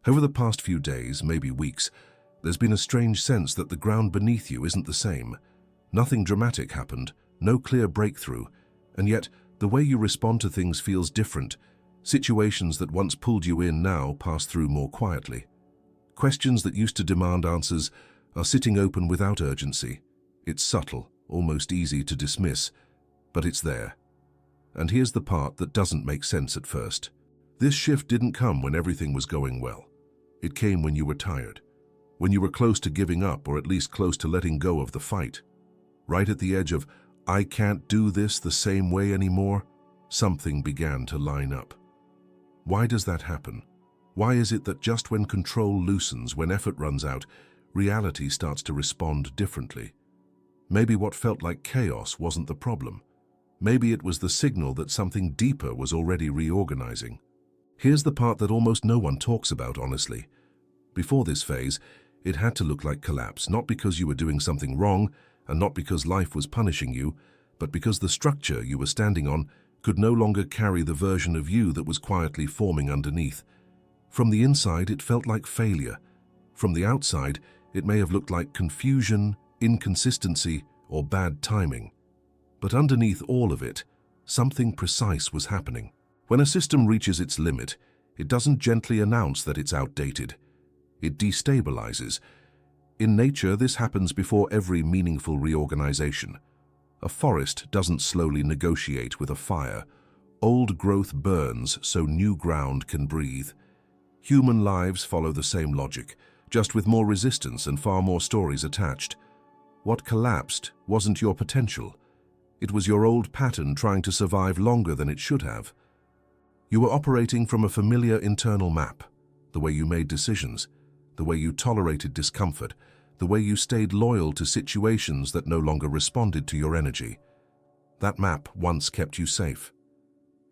Over the past few days, maybe weeks, there's been a strange sense that the ground beneath you isn't the same. Nothing dramatic happened, no clear breakthrough, and yet the way you respond to things feels different. Situations that once pulled you in now pass through more quietly. Questions that used to demand answers are sitting open without urgency. It's subtle, almost easy to dismiss, but it's there. And here's the part that doesn't make sense at first. This shift didn't come when everything was going well. It came when you were tired, when you were close to giving up or at least close to letting go of the fight. Right at the edge of, I can't do this the same way anymore, something began to line up. Why does that happen? Why is it that just when control loosens, when effort runs out, reality starts to respond differently? Maybe what felt like chaos wasn't the problem. Maybe it was the signal that something deeper was already reorganizing. Here's the part that almost no one talks about honestly. Before this phase, it had to look like collapse, not because you were doing something wrong and not because life was punishing you, but because the structure you were standing on could no longer carry the version of you that was quietly forming underneath. From the inside, it felt like failure. From the outside, it may have looked like confusion, inconsistency, or bad timing. But underneath all of it, something precise was happening. When a system reaches its limit, it doesn't gently announce that it's outdated. It destabilizes. In nature, this happens before every meaningful reorganization. A forest doesn't slowly negotiate with a fire. Old growth burns so new ground can breathe. Human lives follow the same logic, just with more resistance and far more stories attached. What collapsed wasn't your potential. It was your old pattern trying to survive longer than it should have. You were operating from a familiar internal map, the way you made decisions, the way you tolerated discomfort, the way you stayed loyal to situations that no longer responded to your energy. That map once kept you safe.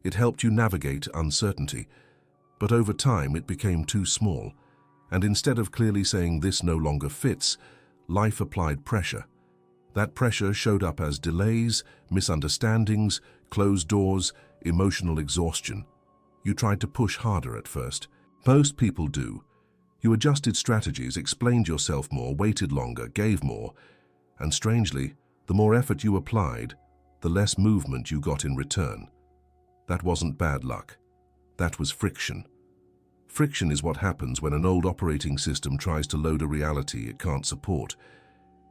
It helped you navigate uncertainty, but over time it became too small, and instead of clearly saying this no longer fits, life applied pressure. That pressure showed up as delays, misunderstandings, closed doors, emotional exhaustion. You tried to push harder at first. Most people do. You adjusted strategies, explained yourself more, waited longer, gave more, and strangely, the more effort you applied, the less movement you got in return. That wasn't bad luck. That was friction. Friction is what happens when an old operating system tries to load a reality it can't support.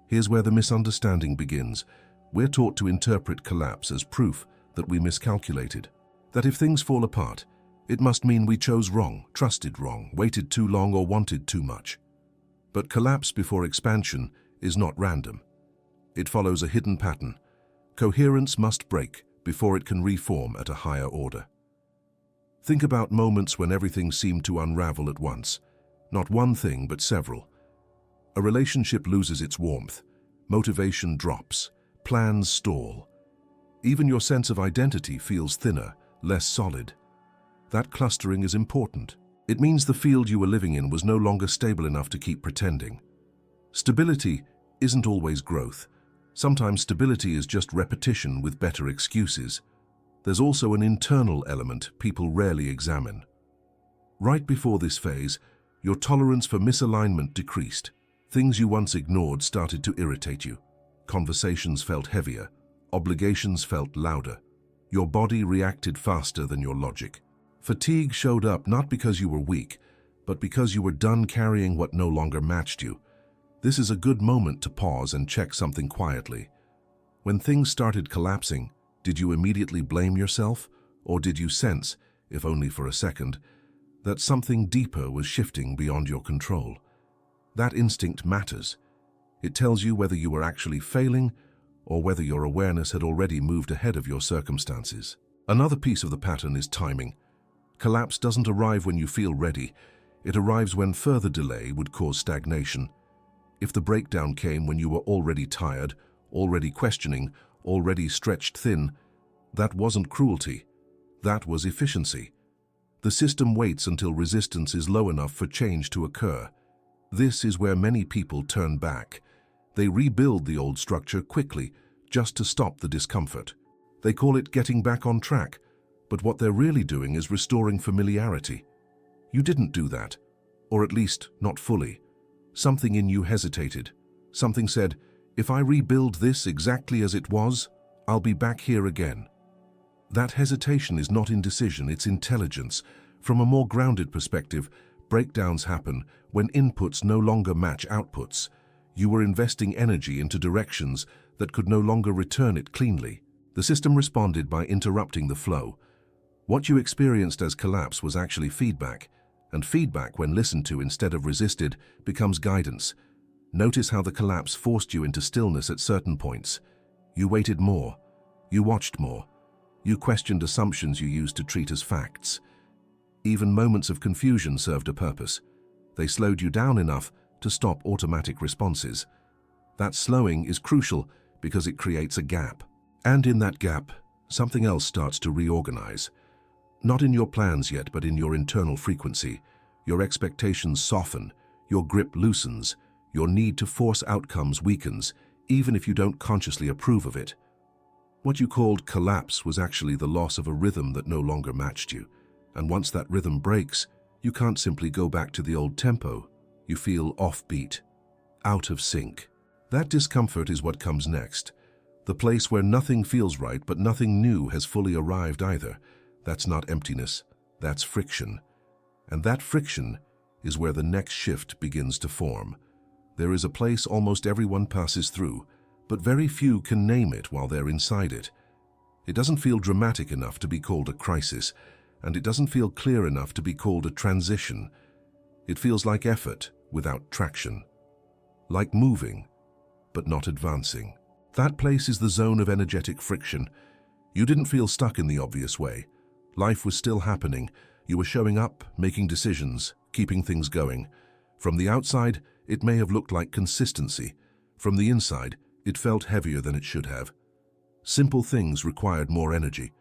Here's where the misunderstanding begins. We're taught to interpret collapse as proof that we miscalculated. That if things fall apart, it must mean we chose wrong, trusted wrong, waited too long, or wanted too much. But collapse before expansion is not random. It follows a hidden pattern. Coherence must break before it can reform at a higher order. Think about moments when everything seemed to unravel at once. Not one thing, but several. A relationship loses its warmth. Motivation drops. Plans stall. Even your sense of identity feels thinner, less solid. That clustering is important. It means the field you were living in was no longer stable enough to keep pretending. Stability isn't always growth. Sometimes stability is just repetition with better excuses. There's also an internal element people rarely examine. Right before this phase, your tolerance for misalignment decreased. Things you once ignored started to irritate you. Conversations felt heavier. Obligations felt louder. Your body reacted faster than your logic. Fatigue showed up not because you were weak, but because you were done carrying what no longer matched you. This is a good moment to pause and check something quietly. When things started collapsing, did you immediately blame yourself, or did you sense, if only for a second, that something deeper was shifting beyond your control? That instinct matters. It tells you whether you were actually failing or whether your awareness had already moved ahead of your circumstances. Another piece of the pattern is timing. Collapse doesn't arrive when you feel ready. It arrives when further delay would cause stagnation. If the breakdown came when you were already tired, already questioning, already stretched thin, that wasn't cruelty. That was efficiency. The system waits until resistance is low enough for change to occur. This is where many people turn back. They rebuild the old structure quickly, just to stop the discomfort. They call it getting back on track, but what they're really doing is restoring familiarity. You didn't do that. or at least not fully. Something in you hesitated. Something said, if I rebuild this exactly as it was, I'll be back here again. That hesitation is not indecision, it's intelligence. From a more grounded perspective, breakdowns happen when inputs no longer match outputs. You were investing energy into directions that could no longer return it cleanly. The system responded by interrupting the flow. What you experienced as collapse was actually feedback, and feedback, when listened to instead of resisted, becomes guidance. Notice how the collapse forced you into stillness at certain points. You waited more. You watched more. You questioned assumptions you used to treat as facts. Even moments of confusion served a purpose. They slowed you down enough to stop automatic responses. That slowing is crucial because it creates a gap. And in that gap, something else starts to reorganize. Not in your plans yet, but in your internal frequency. Your expectations soften, your grip loosens, your need to force outcomes weakens, even if you don't consciously approve of it. What you called collapse was actually the loss of a rhythm that no longer matched you. And once that rhythm breaks, you can't simply go back to the old tempo. You feel offbeat, out of sync. That discomfort is what comes next. The place where nothing feels right, but nothing new has fully arrived either. That's not emptiness, that's friction. And that friction is where the next shift begins to form. There is a place almost everyone passes through, but very few can name it while they're inside it. It doesn't feel dramatic enough to be called a crisis, and it doesn't feel clear enough to be called a transition. It feels like effort without traction. Like moving, but not advancing. That place is the zone of energetic friction. You didn't feel stuck in the obvious way. Life was still happening. You were showing up, making decisions, keeping things going. From the outside, it may have looked like consistency. From the inside, it felt heavier than it should have. Simple things required more energy.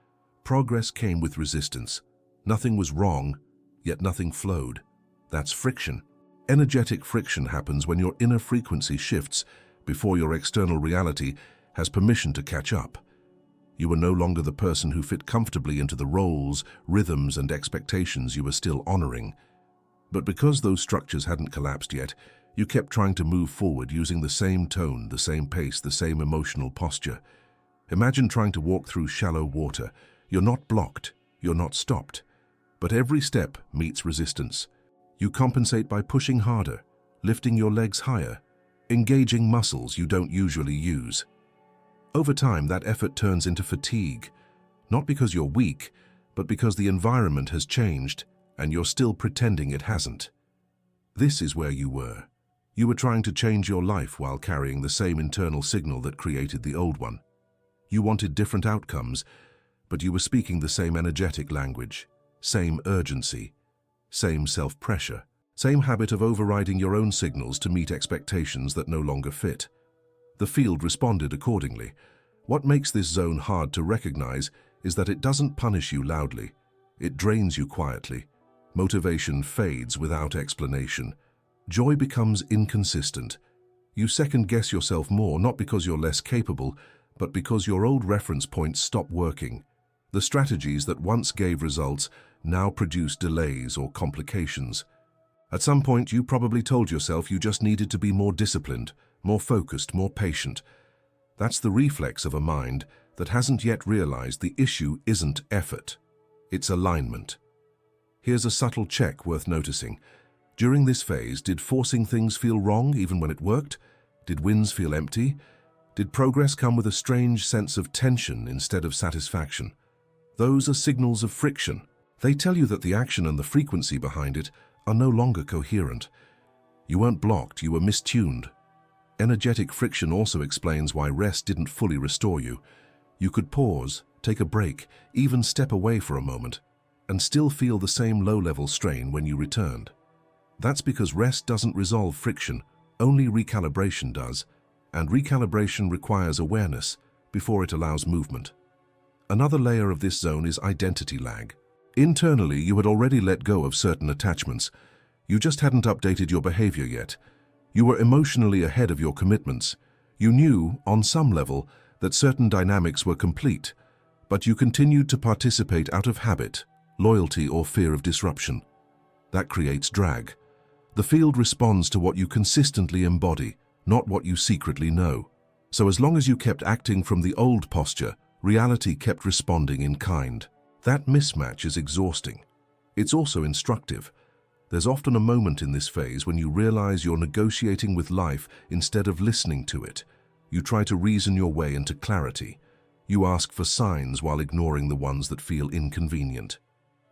Progress came with resistance. Nothing was wrong, yet nothing flowed. That's friction. Energetic friction happens when your inner frequency shifts before your external reality has permission to catch up. You were no longer the person who fit comfortably into the roles, rhythms, and expectations you were still honoring. But because those structures hadn't collapsed yet, you kept trying to move forward using the same tone, the same pace, the same emotional posture. Imagine trying to walk through shallow water. You're not blocked, you're not stopped. But every step meets resistance. You compensate by pushing harder, lifting your legs higher, engaging muscles you don't usually use. Over time, that effort turns into fatigue, not because you're weak, but because the environment has changed and you're still pretending it hasn't. This is where you were. You were trying to change your life while carrying the same internal signal that created the old one. You wanted different outcomes, but you were speaking the same energetic language, same urgency, same self-pressure, same habit of overriding your own signals to meet expectations that no longer fit. The field responded accordingly. What makes this zone hard to recognize is that it doesn't punish you loudly. It drains you quietly. Motivation fades without explanation. Joy becomes inconsistent. You second-guess yourself more, not because you're less capable, but because your old reference points stop working. The strategies that once gave results now produce delays or complications. At some point, you probably told yourself you just needed to be more disciplined, more focused, more patient. That's the reflex of a mind that hasn't yet realized the issue isn't effort, it's alignment. Here's a subtle check worth noticing. During this phase, did forcing things feel wrong even when it worked? Did wins feel empty? Did progress come with a strange sense of tension instead of satisfaction? Those are signals of friction. They tell you that the action and the frequency behind it are no longer coherent. You weren't blocked, you were mistuned. Energetic friction also explains why rest didn't fully restore you. You could pause, take a break, even step away for a moment, and still feel the same low-level strain when you returned. That's because rest doesn't resolve friction, only recalibration does, and recalibration requires awareness before it allows movement. Another layer of this zone is identity lag. Internally, you had already let go of certain attachments. You just hadn't updated your behavior yet. You were emotionally ahead of your commitments. You knew, on some level, that certain dynamics were complete, but you continued to participate out of habit, loyalty, or fear of disruption. That creates drag. The field responds to what you consistently embody, not what you secretly know. So as long as you kept acting from the old posture, reality kept responding in kind. That mismatch is exhausting. It's also instructive. There's often a moment in this phase when you realize you're negotiating with life instead of listening to it. You try to reason your way into clarity. You ask for signs while ignoring the ones that feel inconvenient.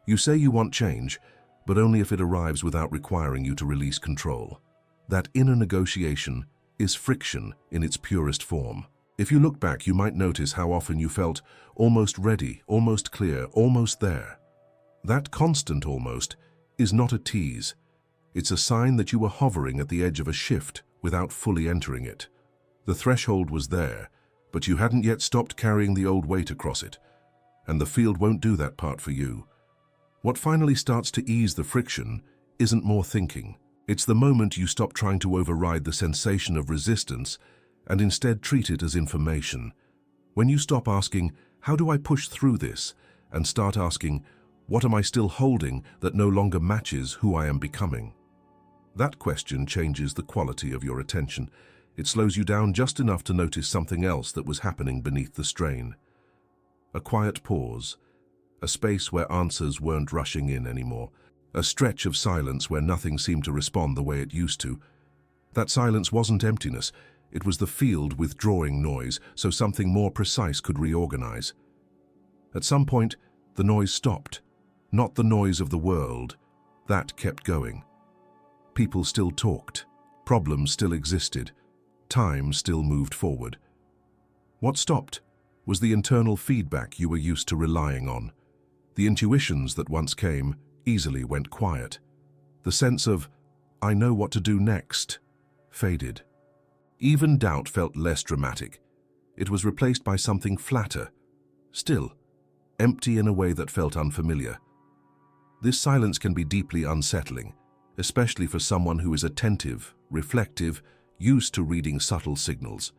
You say you want change, but only if it arrives without requiring you to release control. That inner negotiation is friction in its purest form. If you look back, you might notice how often you felt almost ready, almost clear, almost there. That constant almost is not a tease. It's a sign that you were hovering at the edge of a shift without fully entering it. The threshold was there, but you hadn't yet stopped carrying the old weight across it. And the field won't do that part for you. What finally starts to ease the friction isn't more thinking. It's the moment you stop trying to override the sensation of resistance and instead treat it as information. When you stop asking, "How do I push through this?" and start asking, "What am I still holding that no longer matches who I am becoming?" That question changes the quality of your attention. It slows you down just enough to notice something else that was happening beneath the strain. A quiet pause, a space where answers weren't rushing in anymore, a stretch of silence where nothing seemed to respond the way it used to. That silence wasn't emptiness, it was the field withdrawing noise so something more precise could reorganize. At some point, the noise stopped. Not the noise of the world. That kept going. People still talked. Problems still existed. Time still moved forward. What stopped was the internal feedback you were used to relying on. The intuitions that once came easily went quiet. The sense of, "I know what to do next," faded. Even doubt felt less dramatic. It was replaced by something flatter, still, empty in a way that felt unfamiliar. This silence can be deeply unsettling, especially for someone who is attentive, reflective, used to reading subtle signals.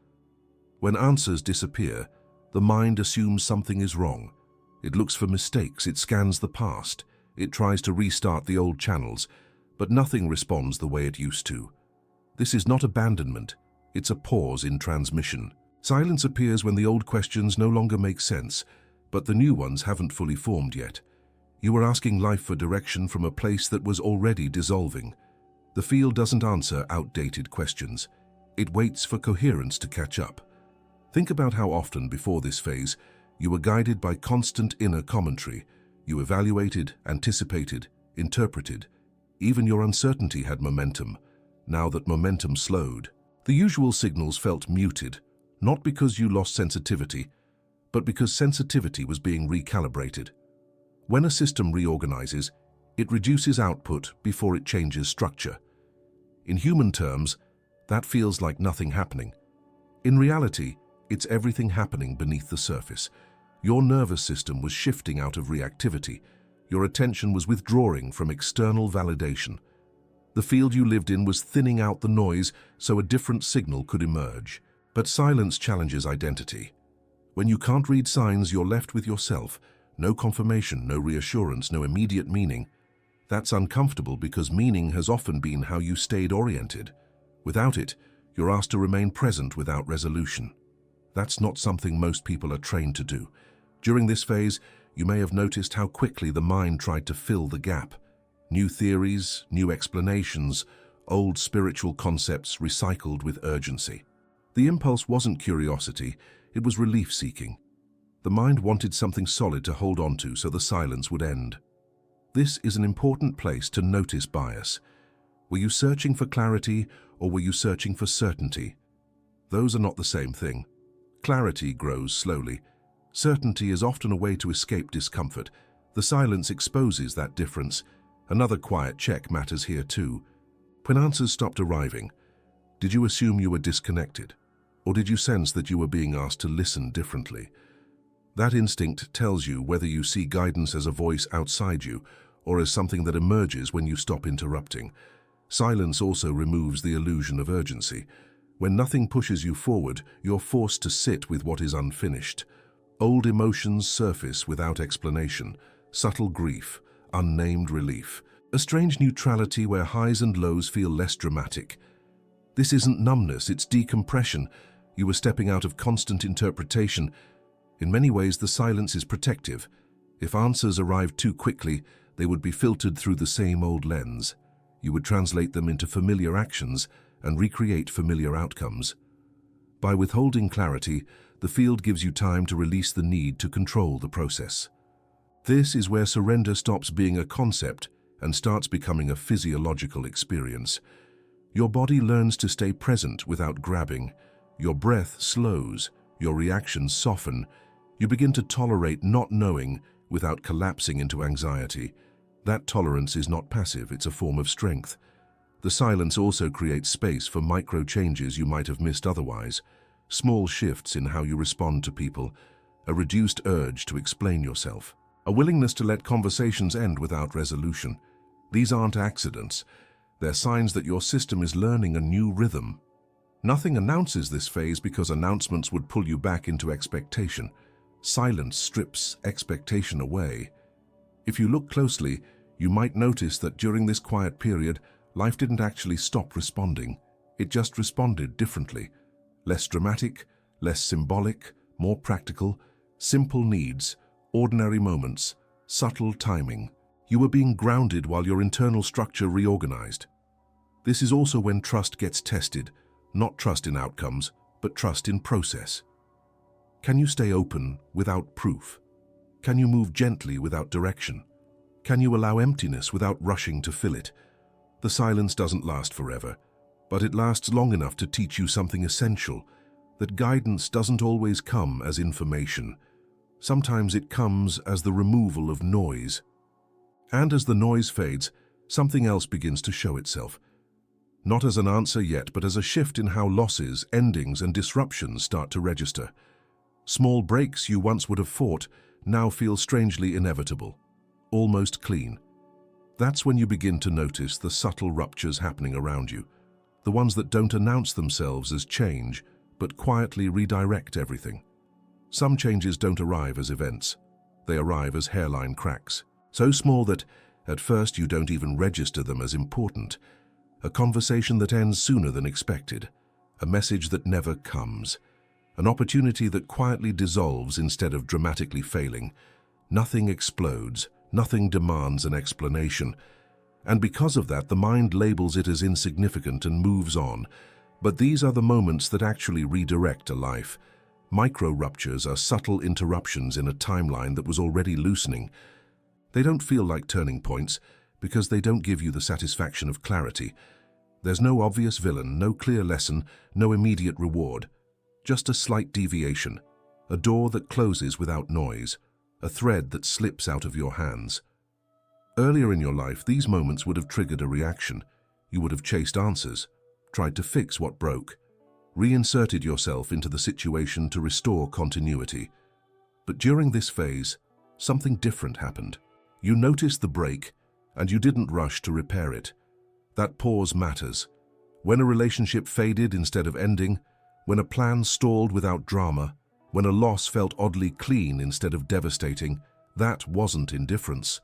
When answers disappear, the mind assumes something is wrong. It looks for mistakes, it scans the past, it tries to restart the old channels, but nothing responds the way it used to. This is not abandonment, it's a pause in transmission. Silence appears when the old questions no longer make sense, but the new ones haven't fully formed yet. You are asking life for direction from a place that was already dissolving. The field doesn't answer outdated questions. It waits for coherence to catch up. Think about how often before this phase, you were guided by constant inner commentary. You evaluated, anticipated, interpreted. Even your uncertainty had momentum. Now that momentum slowed, the usual signals felt muted, not because you lost sensitivity, but because sensitivity was being recalibrated. When a system reorganizes, it reduces output before it changes structure. In human terms, that feels like nothing happening. In reality, it's everything happening beneath the surface. Your nervous system was shifting out of reactivity. Your attention was withdrawing from external validation. The field you lived in was thinning out the noise so a different signal could emerge. But silence challenges identity. When you can't read signs, you're left with yourself. No confirmation, no reassurance, no immediate meaning. That's uncomfortable because meaning has often been how you stayed oriented. Without it, you're asked to remain present without resolution. That's not something most people are trained to do. During this phase, you may have noticed how quickly the mind tried to fill the gap. New theories, new explanations, old spiritual concepts recycled with urgency. The impulse wasn't curiosity, it was relief-seeking. The mind wanted something solid to hold on to so the silence would end. This is an important place to notice bias. Were you searching for clarity or were you searching for certainty? Those are not the same thing. Clarity grows slowly. Certainty is often a way to escape discomfort. The silence exposes that difference. Another quiet check matters here too. When answers stopped arriving, did you assume you were disconnected? Or did you sense that you were being asked to listen differently? That instinct tells you whether you see guidance as a voice outside you or as something that emerges when you stop interrupting. Silence also removes the illusion of urgency. When nothing pushes you forward, you're forced to sit with what is unfinished. Old emotions surface without explanation, subtle grief, unnamed relief. A strange neutrality where highs and lows feel less dramatic. This isn't numbness, it's decompression. You were stepping out of constant interpretation. In many ways, the silence is protective. If answers arrived too quickly, they would be filtered through the same old lens. You would translate them into familiar actions and recreate familiar outcomes. By withholding clarity, the field gives you time to release the need to control the process. This is where surrender stops being a concept and starts becoming a physiological experience. Your body learns to stay present without grabbing. Your breath slows, your reactions soften. You begin to tolerate not knowing without collapsing into anxiety. That tolerance is not passive, it's a form of strength. The silence also creates space for micro changes you might have missed otherwise. Small shifts in how you respond to people, a reduced urge to explain yourself, a willingness to let conversations end without resolution. These aren't accidents. They're signs that your system is learning a new rhythm. Nothing announces this phase because announcements would pull you back into expectation. Silence strips expectation away. If you look closely, you might notice that during this quiet period, life didn't actually stop responding. It just responded differently. Less dramatic, less symbolic, more practical, simple needs, ordinary moments, subtle timing. You were being grounded while your internal structure reorganized. This is also when trust gets tested, not trust in outcomes, but trust in process. Can you stay open without proof? Can you move gently without direction? Can you allow emptiness without rushing to fill it? The silence doesn't last forever, but it lasts long enough to teach you something essential, that guidance doesn't always come as information. Sometimes it comes as the removal of noise. And as the noise fades, something else begins to show itself. Not as an answer yet, but as a shift in how losses, endings, and disruptions start to register. Small breaks you once would have fought now feel strangely inevitable, almost clean. That's when you begin to notice the subtle ruptures happening around you, the ones that don't announce themselves as change, but quietly redirect everything. Some changes don't arrive as events. They arrive as hairline cracks, so small that, at first, you don't even register them as important. A conversation that ends sooner than expected, a message that never comes, an opportunity that quietly dissolves instead of dramatically failing. Nothing explodes, nothing demands an explanation. And because of that, the mind labels it as insignificant and moves on. But these are the moments that actually redirect a life. Micro-ruptures are subtle interruptions in a timeline that was already loosening. They don't feel like turning points because they don't give you the satisfaction of clarity. There's no obvious villain, no clear lesson, no immediate reward. Just a slight deviation, a door that closes without noise, a thread that slips out of your hands. Earlier in your life, these moments would have triggered a reaction. You would have chased answers, tried to fix what broke, reinserted yourself into the situation to restore continuity. But during this phase, something different happened. You noticed the break, and you didn't rush to repair it. That pause matters. When a relationship faded instead of ending, when a plan stalled without drama, when a loss felt oddly clean instead of devastating, that wasn't indifference.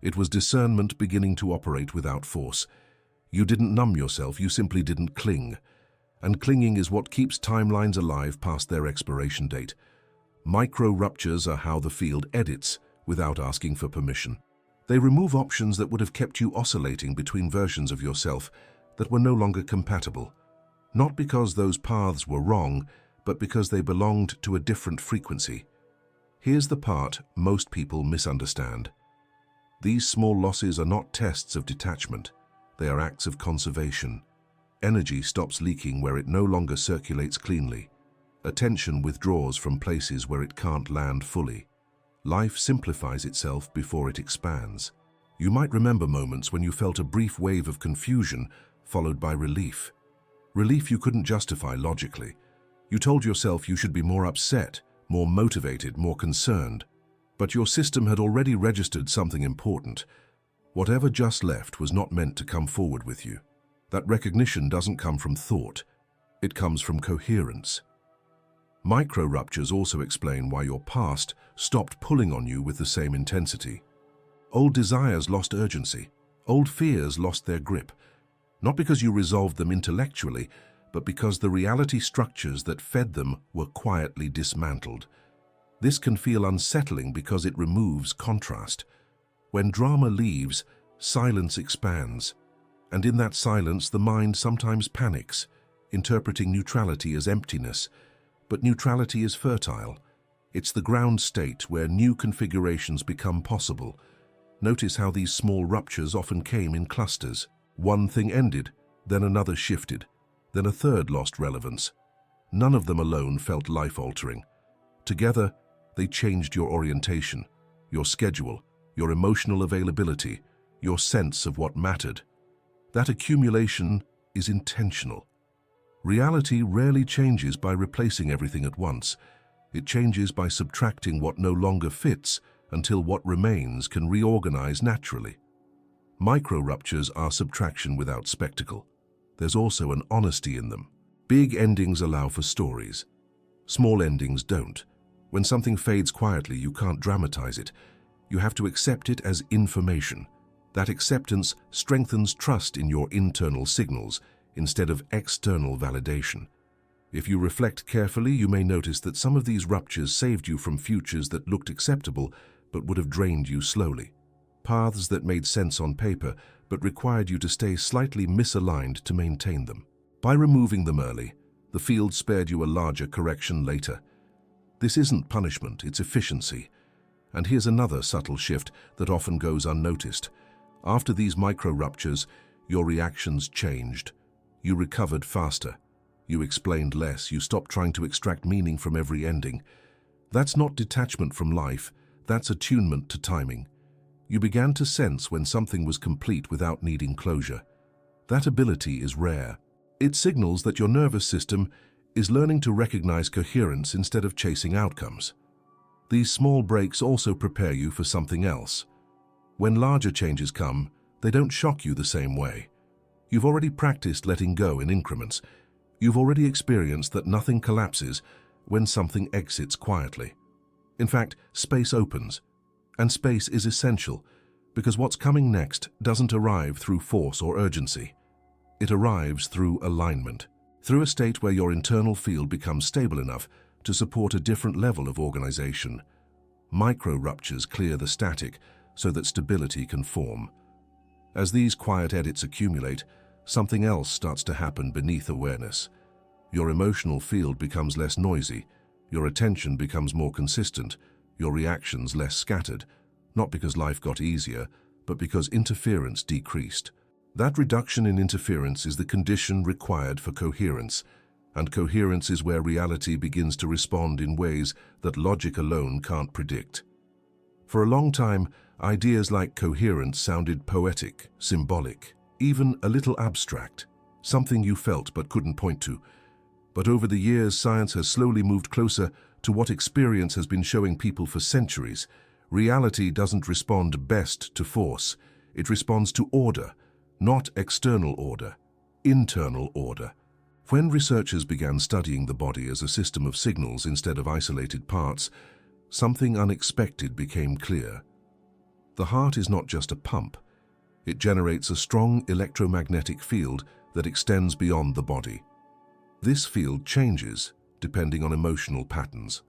It was discernment beginning to operate without force. You didn't numb yourself, you simply didn't cling. And clinging is what keeps timelines alive past their expiration date. Micro-ruptures are how the field edits without asking for permission. They remove options that would have kept you oscillating between versions of yourself that were no longer compatible. Not because those paths were wrong, but because they belonged to a different frequency. Here's the part most people misunderstand. These small losses are not tests of detachment. They are acts of conservation. Energy stops leaking where it no longer circulates cleanly. Attention withdraws from places where it can't land fully. Life simplifies itself before it expands. You might remember moments when you felt a brief wave of confusion followed by relief. Relief you couldn't justify logically. You told yourself you should be more upset, more motivated, more concerned. But your system had already registered something important. Whatever just left was not meant to come forward with you. That recognition doesn't come from thought. It comes from coherence. Micro-ruptures also explain why your past stopped pulling on you with the same intensity. Old desires lost urgency. Old fears lost their grip, not because you resolved them intellectually, but because the reality structures that fed them were quietly dismantled. This can feel unsettling because it removes contrast. When drama leaves, silence expands, and in that silence the mind sometimes panics, interpreting neutrality as emptiness. But neutrality is fertile. It's the ground state where new configurations become possible. Notice how these small ruptures often came in clusters. One thing ended, then another shifted, then a third lost relevance. None of them alone felt life-altering. Together, they changed your orientation, your schedule, your emotional availability, your sense of what mattered. That accumulation is intentional. Reality rarely changes by replacing everything at once. It changes by subtracting what no longer fits until what remains can reorganize naturally. Micro-ruptures are subtraction without spectacle. There's also an honesty in them. Big endings allow for stories. Small endings don't. When something fades quietly, you can't dramatize it. You have to accept it as information. That acceptance strengthens trust in your internal signals instead of external validation. If you reflect carefully, you may notice that some of these ruptures saved you from futures that looked acceptable but would have drained you slowly. Paths that made sense on paper but required you to stay slightly misaligned to maintain them. By removing them early, the field spared you a larger correction later. This isn't punishment, it's efficiency. And here's another subtle shift that often goes unnoticed. After these micro-ruptures, your reactions changed. You recovered faster. You explained less. You stopped trying to extract meaning from every ending. That's not detachment from life, that's attunement to timing. You began to sense when something was complete without needing closure. That ability is rare. It signals that your nervous system is learning to recognize coherence instead of chasing outcomes. These small breaks also prepare you for something else. When larger changes come, they don't shock you the same way. You've already practiced letting go in increments. You've already experienced that nothing collapses when something exits quietly. In fact, space opens. And space is essential, because what's coming next doesn't arrive through force or urgency. It arrives through alignment, through a state where your internal field becomes stable enough to support a different level of organization. Micro-ruptures clear the static so that stability can form. As these quiet edits accumulate, something else starts to happen beneath awareness. Your emotional field becomes less noisy, your attention becomes more consistent, your reactions less scattered, not because life got easier, but because interference decreased. That reduction in interference is the condition required for coherence, and coherence is where reality begins to respond in ways that logic alone can't predict. For a long time, ideas like coherence sounded poetic, symbolic, even a little abstract, something you felt but couldn't point to. But over the years, science has slowly moved closer to what experience has been showing people for centuries. Reality doesn't respond best to force. It responds to order, not external order, internal order. When researchers began studying the body as a system of signals instead of isolated parts, something unexpected became clear. The heart is not just a pump. It generates a strong electromagnetic field that extends beyond the body. This field changes depending on emotional patterns.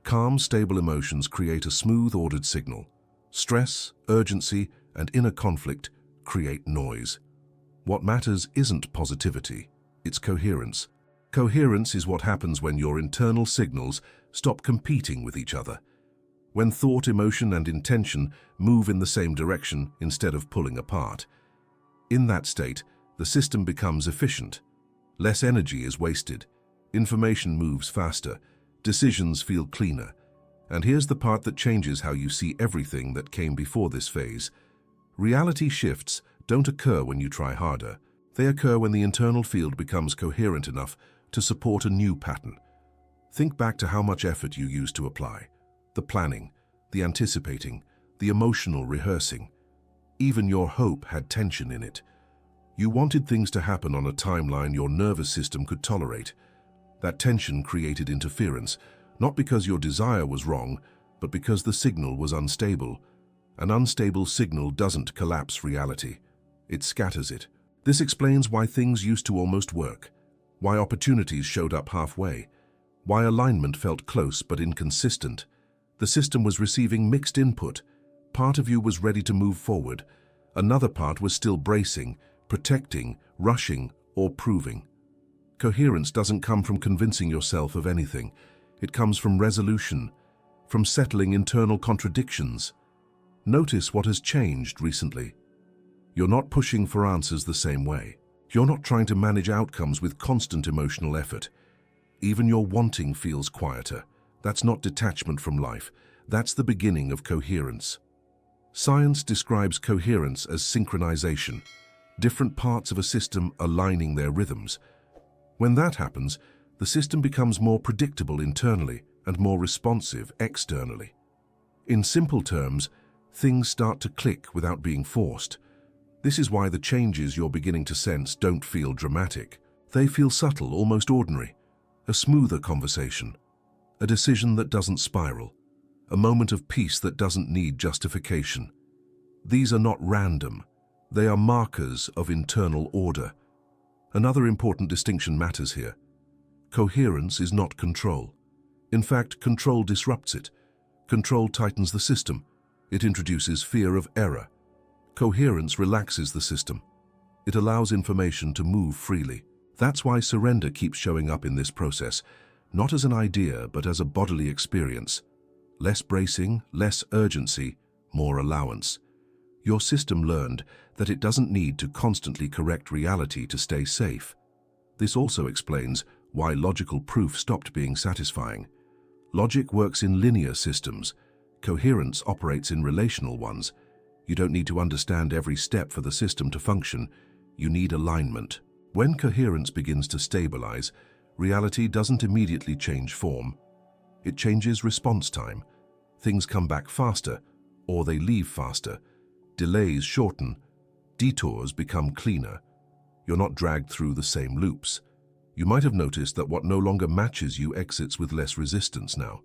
Calm, stable emotions create a smooth, ordered signal. Stress, urgency, and inner conflict create noise. What matters isn't positivity, it's coherence. Coherence is what happens when your internal signals stop competing with each other. When thought, emotion, and intention move in the same direction instead of pulling apart. In that state, the system becomes efficient. Less energy is wasted. Information moves faster. Decisions feel cleaner. And here's the part that changes how you see everything that came before this phase. Reality shifts don't occur when you try harder. They occur when the internal field becomes coherent enough to support a new pattern. Think back to how much effort you used to apply. The planning, the anticipating, the emotional rehearsing. Even your hope had tension in it. You wanted things to happen on a timeline your nervous system could tolerate. That tension created interference, not because your desire was wrong, but because the signal was unstable. An unstable signal doesn't collapse reality. it scatters it. This explains why things used to almost work, why opportunities showed up halfway, why alignment felt close but inconsistent. The system was receiving mixed input. Part of you was ready to move forward. Another part was still bracing, protecting, rushing, or proving. Coherence doesn't come from convincing yourself of anything. It comes from resolution, from settling internal contradictions. Notice what has changed recently. You're not pushing for answers the same way. You're not trying to manage outcomes with constant emotional effort. Even your wanting feels quieter. That's not detachment from life. That's the beginning of coherence. Science describes coherence as synchronization, different parts of a system aligning their rhythms. When that happens, the system becomes more predictable internally and more responsive externally. In simple terms, things start to click without being forced. This is why the changes you're beginning to sense don't feel dramatic. They feel subtle, almost ordinary. A smoother conversation, a decision that doesn't spiral, a moment of peace that doesn't need justification. These are not random. They are markers of internal order. Another important distinction matters here. Coherence is not control. In fact, control disrupts it. Control tightens the system. It introduces fear of error. Coherence relaxes the system. It allows information to move freely. That's why surrender keeps showing up in this process, not as an idea, but as a bodily experience. Less bracing, less urgency, more allowance. Your system learned that it doesn't need to constantly correct reality to stay safe. This also explains why logical proof stopped being satisfying. Logic works in linear systems. Coherence operates in relational ones. You don't need to understand every step for the system to function. You need alignment. When coherence begins to stabilize, reality doesn't immediately change form. It changes response time. Things come back faster, or they leave faster. Delays shorten. Detours become cleaner. You're not dragged through the same loops. You might have noticed that what no longer matches you exits with less resistance now.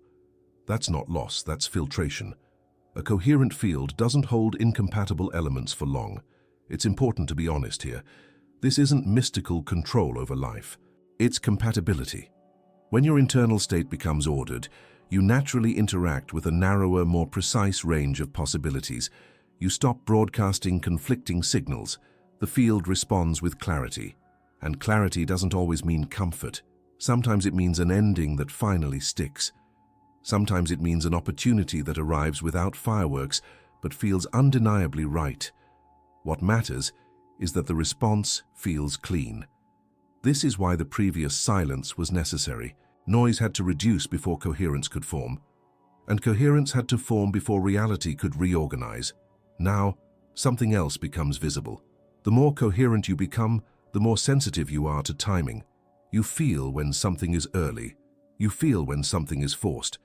That's not loss, that's filtration. A coherent field doesn't hold incompatible elements for long. It's important to be honest here. This isn't mystical control over life. It's compatibility. When your internal state becomes ordered, you naturally interact with a narrower, more precise range of possibilities. You stop broadcasting conflicting signals. The field responds with clarity. And clarity doesn't always mean comfort. Sometimes it means an ending that finally sticks. Sometimes it means an opportunity that arrives without fireworks, but feels undeniably right. What matters is that the response feels clean. This is why the previous silence was necessary. Noise had to reduce before coherence could form. And coherence had to form before reality could reorganize. Now, something else becomes visible. The more coherent you become, the more sensitive you are to timing. You feel when something is early. You feel when something is forced.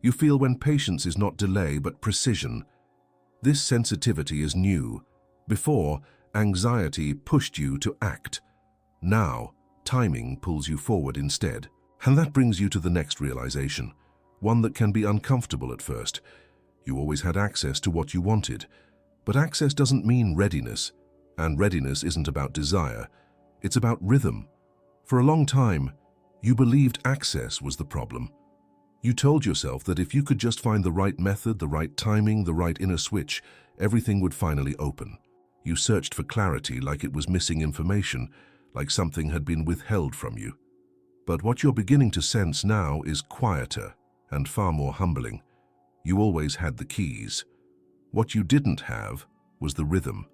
You feel when patience is not delay but precision. This sensitivity is new. Before, anxiety pushed you to act. Now, timing pulls you forward instead. And that brings you to the next realization, one that can be uncomfortable at first. You always had access to what you wanted. But access doesn't mean readiness. And readiness isn't about desire. It's about rhythm. For a long time, you believed access was the problem. You told yourself that if you could just find the right method, the right timing, the right inner switch, everything would finally open. You searched for clarity like it was missing information, like something had been withheld from you. But what you're beginning to sense now is quieter and far more humbling. You always had the keys. What you didn't have was the rhythm.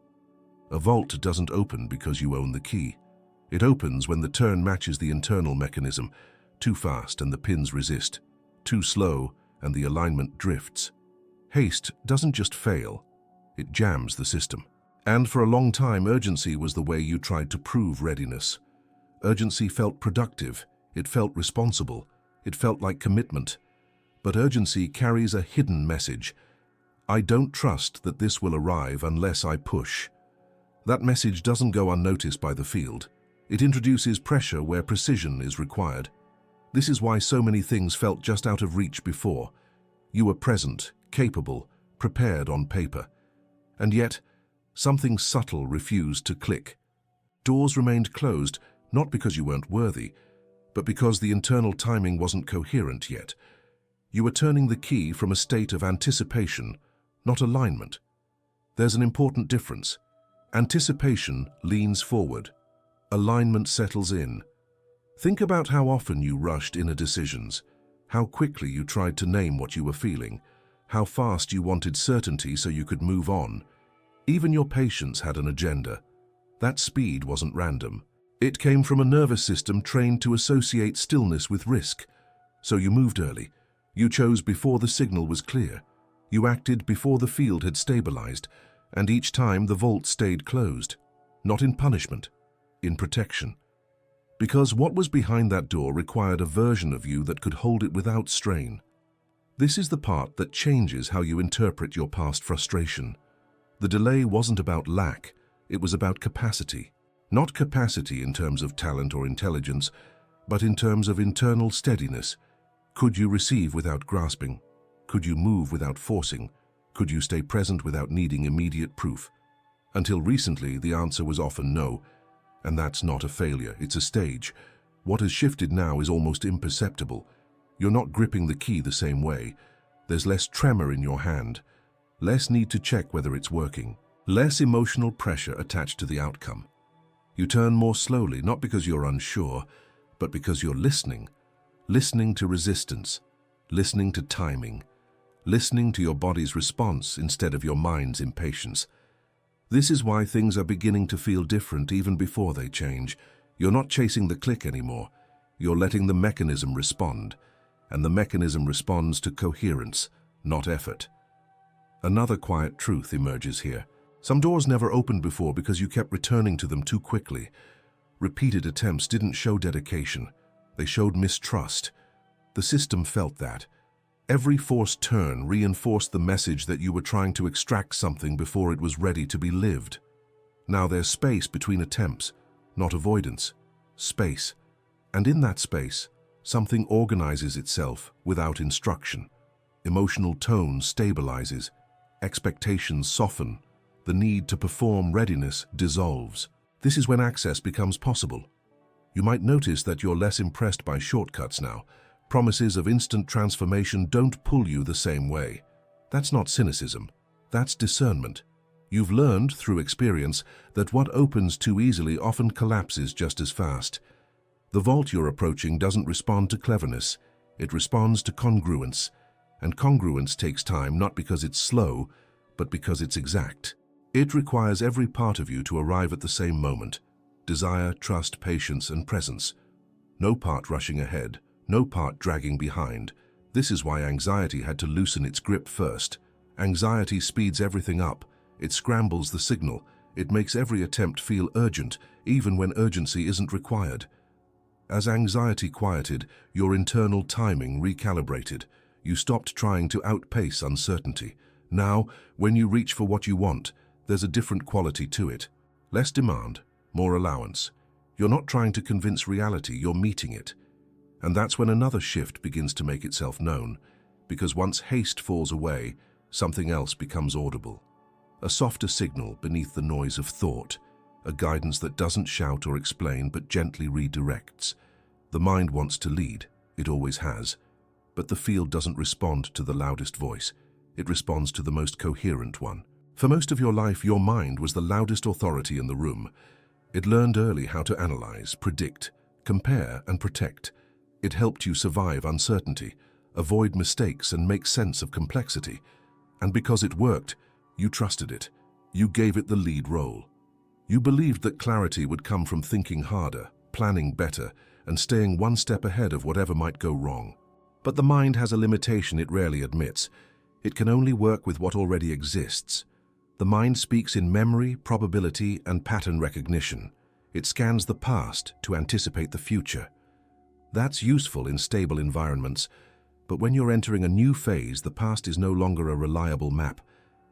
A vault doesn't open because you own the key. It opens when the turn matches the internal mechanism. Too fast and the pins resist. Too slow and the alignment drifts. Haste doesn't just fail, it jams the system. And for a long time, urgency was the way you tried to prove readiness. Urgency felt productive, it felt responsible, it felt like commitment. But urgency carries a hidden message. I don't trust that this will arrive unless I push. That message doesn't go unnoticed by the field. It introduces pressure where precision is required. This is why so many things felt just out of reach before. You were present, capable, prepared on paper. And yet, Something subtle refused to click. Doors remained closed, not because you weren't worthy, but because the internal timing wasn't coherent yet. You were turning the key from a state of anticipation, not alignment. There's an important difference. Anticipation leans forward. Alignment settles in. Think about how often you rushed inner decisions, how quickly you tried to name what you were feeling, how fast you wanted certainty so you could move on. Even your patience had an agenda. That speed wasn't random. It came from a nervous system trained to associate stillness with risk. So you moved early. You chose before the signal was clear. You acted before the field had stabilized, and each time the vault stayed closed. Not in punishment, in protection. Because what was behind that door required a version of you that could hold it without strain. This is the part that changes how you interpret your past frustration. The delay wasn't about lack, it was about capacity. Not capacity in terms of talent or intelligence, but in terms of internal steadiness. Could you receive without grasping? Could you move without forcing? Could you stay present without needing immediate proof? Until recently, the answer was often no. And that's not a failure, it's a stage. What has shifted now is almost imperceptible. You're not gripping the key the same way. There's less tremor in your hand, less need to check whether it's working, less emotional pressure attached to the outcome. You turn more slowly, not because you're unsure, but because you're listening. Listening to resistance, listening to timing, listening to your body's response instead of your mind's impatience. This is why things are beginning to feel different even before they change. You're not chasing the click anymore. You're letting the mechanism respond, and the mechanism responds to coherence, not effort. Another quiet truth emerges here. Some doors never opened before because you kept returning to them too quickly. Repeated attempts didn't show dedication. They showed mistrust. The system felt that. Every forced turn reinforced the message that you were trying to extract something before it was ready to be lived. Now there's space between attempts, not avoidance. Space. And in that space, something organizes itself without instruction. Emotional tone stabilizes. Expectations soften. The need to perform readiness dissolves. This is when access becomes possible. You might notice that you're less impressed by shortcuts now. Promises of instant transformation don't pull you the same way. That's not cynicism. That's discernment. You've learned through experience that what opens too easily often collapses just as fast. The vault you're approaching doesn't respond to cleverness. It responds to congruence. And congruence takes time not because it's slow, but because it's exact. It requires every part of you to arrive at the same moment. Desire, trust, patience, and presence. No part rushing ahead. No part dragging behind. This is why anxiety had to loosen its grip first. Anxiety speeds everything up. It scrambles the signal. It makes every attempt feel urgent, even when urgency isn't required. As anxiety quieted, your internal timing recalibrated. You stopped trying to outpace uncertainty. Now, when you reach for what you want, there's a different quality to it. Less demand, more allowance. You're not trying to convince reality, you're meeting it. And that's when another shift begins to make itself known, because once haste falls away, something else becomes audible. A softer signal beneath the noise of thought, a guidance that doesn't shout or explain but gently redirects. The mind wants to lead, it always has, but the field doesn't respond to the loudest voice, it responds to the most coherent one. For most of your life, your mind was the loudest authority in the room. It learned early how to analyze, predict, compare, and protect. It helped you survive uncertainty, avoid mistakes, and make sense of complexity. And because it worked, you trusted it. You gave it the lead role. You believed that clarity would come from thinking harder, planning better, and staying one step ahead of whatever might go wrong. But the mind has a limitation it rarely admits. It can only work with what already exists. The mind speaks in memory, probability, and pattern recognition. It scans the past to anticipate the future. That's useful in stable environments, but when you're entering a new phase, the past is no longer a reliable map,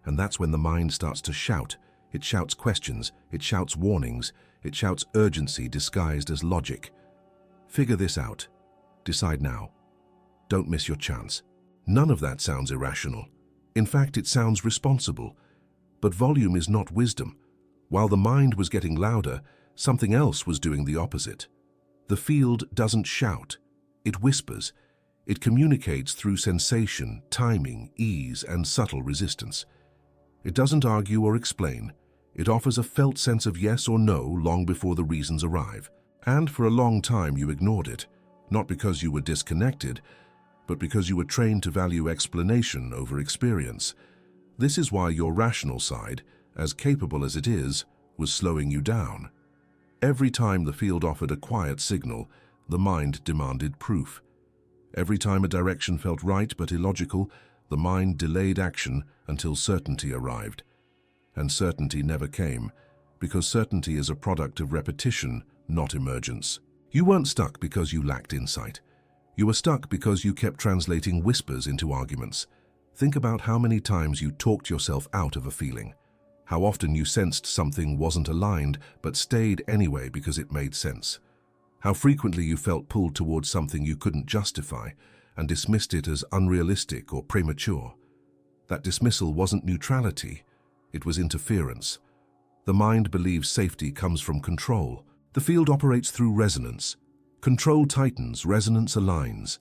and that's when the mind starts to shout. It shouts questions, it shouts warnings, it shouts urgency disguised as logic. Figure this out. Decide now. Don't miss your chance. None of that sounds irrational. In fact, it sounds responsible. But volume is not wisdom. While the mind was getting louder, something else was doing the opposite. The field doesn't shout. It whispers. It communicates through sensation, timing, ease, and subtle resistance. It doesn't argue or explain. It offers a felt sense of yes or no long before the reasons arrive. And for a long time you ignored it, not because you were disconnected, but because you were trained to value explanation over experience. This is why your rational side, as capable as it is, was slowing you down. Every time the field offered a quiet signal, the mind demanded proof. Every time a direction felt right but illogical, the mind delayed action until certainty arrived. And certainty never came, because certainty is a product of repetition, not emergence. You weren't stuck because you lacked insight. You were stuck because you kept translating whispers into arguments. Think about how many times you talked yourself out of a feeling. How often you sensed something wasn't aligned but stayed anyway because it made sense. How frequently you felt pulled towards something you couldn't justify and dismissed it as unrealistic or premature. That dismissal wasn't neutrality, it was interference. The mind believes safety comes from control. The field operates through resonance. Control tightens, resonance aligns.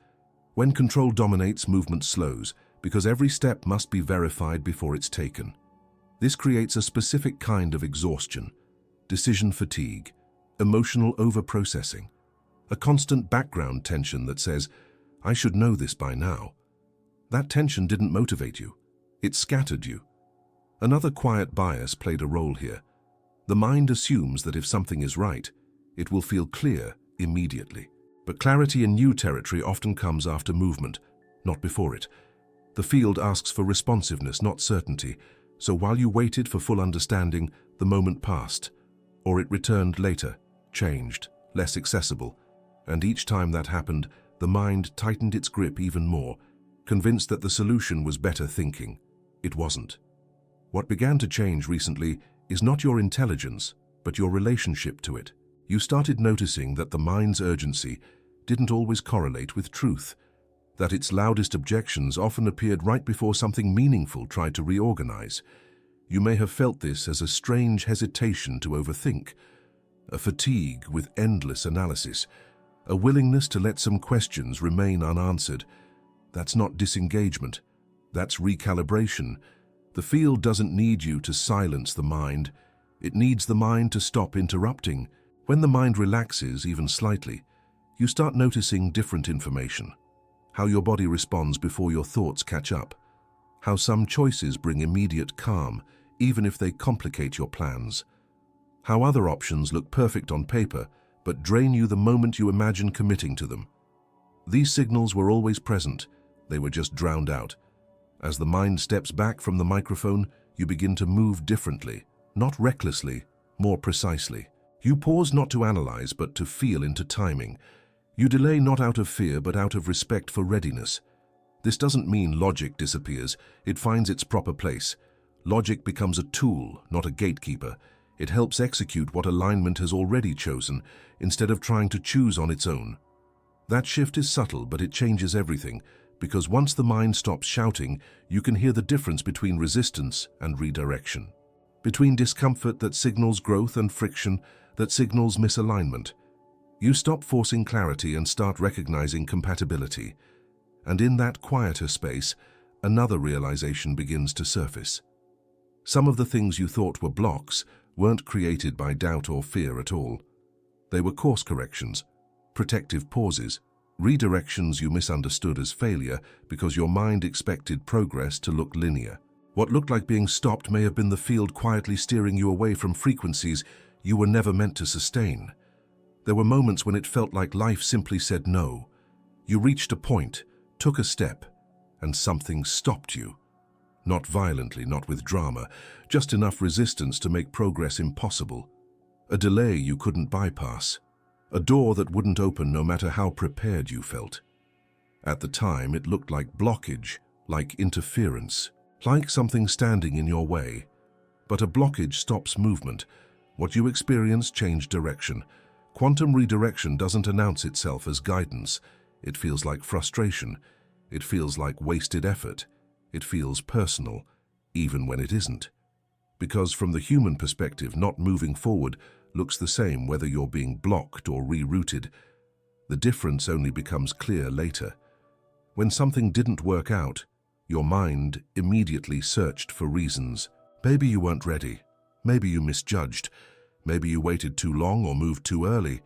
When control dominates, movement slows, because every step must be verified before it's taken. This creates a specific kind of exhaustion, decision fatigue, emotional overprocessing, a constant background tension that says, I should know this by now. That tension didn't motivate you. It scattered you. Another quiet bias played a role here. The mind assumes that if something is right, it will feel clear immediately. But clarity in new territory often comes after movement, not before it. The field asks for responsiveness, not certainty. So while you waited for full understanding, the moment passed. Or it returned later, changed, less accessible. And each time that happened, the mind tightened its grip even more, convinced that the solution was better thinking. It wasn't. What began to change recently is not your intelligence, but your relationship to it. You started noticing that the mind's urgency didn't always correlate with truth, that its loudest objections often appeared right before something meaningful tried to reorganize. You may have felt this as a strange hesitation to overthink, a fatigue with endless analysis, a willingness to let some questions remain unanswered. That's not disengagement, that's recalibration. The field doesn't need you to silence the mind. It needs the mind to stop interrupting. When the mind relaxes, even slightly, you start noticing different information. How your body responds before your thoughts catch up. How some choices bring immediate calm, even if they complicate your plans. How other options look perfect on paper, but drain you the moment you imagine committing to them. These signals were always present, they were just drowned out. As the mind steps back from the microphone, you begin to move differently, not recklessly, more precisely. You pause not to analyze, but to feel into timing. You delay not out of fear, but out of respect for readiness. This doesn't mean logic disappears, it finds its proper place. Logic becomes a tool, not a gatekeeper. It helps execute what alignment has already chosen, instead of trying to choose on its own. That shift is subtle, but it changes everything, because once the mind stops shouting, you can hear the difference between resistance and redirection. Between discomfort that signals growth and friction that signals misalignment. You stop forcing clarity and start recognizing compatibility. And in that quieter space, another realization begins to surface. Some of the things you thought were blocks weren't created by doubt or fear at all. They were course corrections, protective pauses, redirections you misunderstood as failure because your mind expected progress to look linear. What looked like being stopped may have been the field quietly steering you away from frequencies you were never meant to sustain. There were moments when it felt like life simply said no. You reached a point, took a step, and something stopped you. Not violently, not with drama, just enough resistance to make progress impossible. A delay you couldn't bypass. A door that wouldn't open no matter how prepared you felt. At the time, it looked like blockage, like interference, like something standing in your way. But a blockage stops movement. What you experience changed direction. Quantum redirection doesn't announce itself as guidance. It feels like frustration. It feels like wasted effort. It feels personal, even when it isn't. Because from the human perspective, not moving forward looks the same whether you're being blocked or rerouted. The difference only becomes clear later. When something didn't work out, your mind immediately searched for reasons. Maybe you weren't ready. Maybe you misjudged. Maybe you waited too long or moved too early.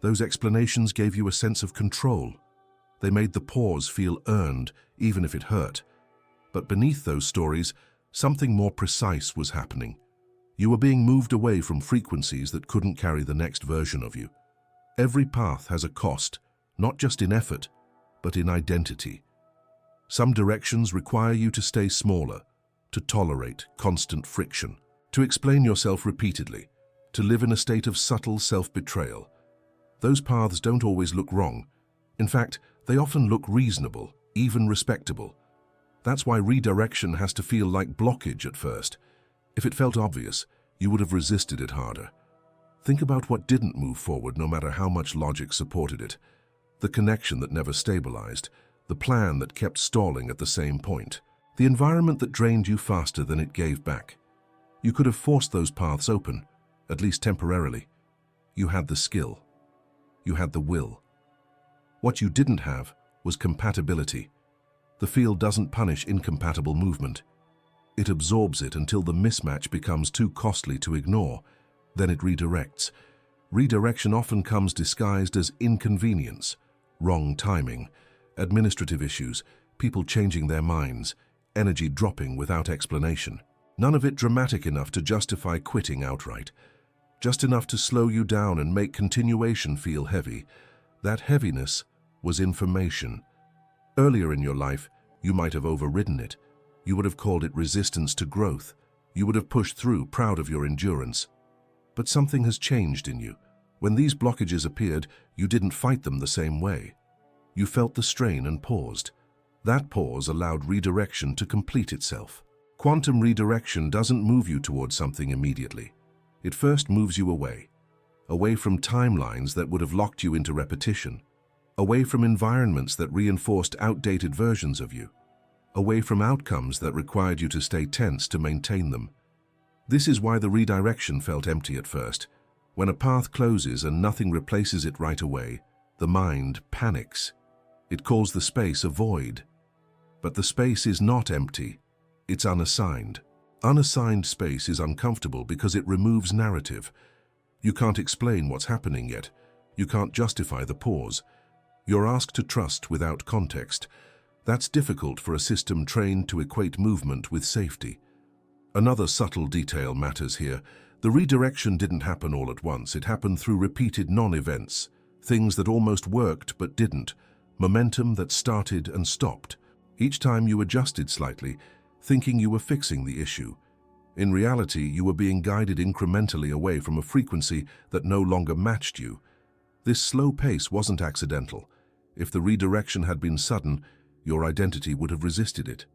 Those explanations gave you a sense of control. They made the pause feel earned, even if it hurt. But beneath those stories, something more precise was happening. You were being moved away from frequencies that couldn't carry the next version of you. Every path has a cost, not just in effort, but in identity. Some directions require you to stay smaller, to tolerate constant friction, to explain yourself repeatedly, to live in a state of subtle self-betrayal. Those paths don't always look wrong. In fact, they often look reasonable, even respectable. That's why redirection has to feel like blockage at first. If it felt obvious, you would have resisted it harder. Think about what didn't move forward no matter how much logic supported it. The connection that never stabilized, the plan that kept stalling at the same point, the environment that drained you faster than it gave back. You could have forced those paths open, at least temporarily. You had the skill. You had the will. What you didn't have was compatibility. The field doesn't punish incompatible movement. It absorbs it until the mismatch becomes too costly to ignore. Then it redirects. Redirection often comes disguised as inconvenience, wrong timing, administrative issues, people changing their minds, energy dropping without explanation. None of it dramatic enough to justify quitting outright. Just enough to slow you down and make continuation feel heavy. That heaviness was information. Earlier in your life, you might have overridden it. You would have called it resistance to growth. You would have pushed through, proud of your endurance. But something has changed in you. When these blockages appeared, you didn't fight them the same way. You felt the strain and paused. That pause allowed redirection to complete itself. Quantum redirection doesn't move you towards something immediately. It first moves you away from timelines that would have locked you into repetition, away from environments that reinforced outdated versions of you, away from outcomes that required you to stay tense to maintain them. This is why the redirection felt empty at first. When a path closes and nothing replaces it right away, the mind panics. It calls the space a void. But the space is not empty, it's unassigned. Unassigned space is uncomfortable because it removes narrative. You can't explain what's happening yet. You can't justify the pause. You're asked to trust without context. That's difficult for a system trained to equate movement with safety. Another subtle detail matters here. The redirection didn't happen all at once. It happened through repeated non-events, things that almost worked but didn't, momentum that started and stopped. Each time you adjusted slightly, thinking you were fixing the issue. In reality, you were being guided incrementally away from a frequency that no longer matched you. This slow pace wasn't accidental. If the redirection had been sudden, your identity would have resisted it.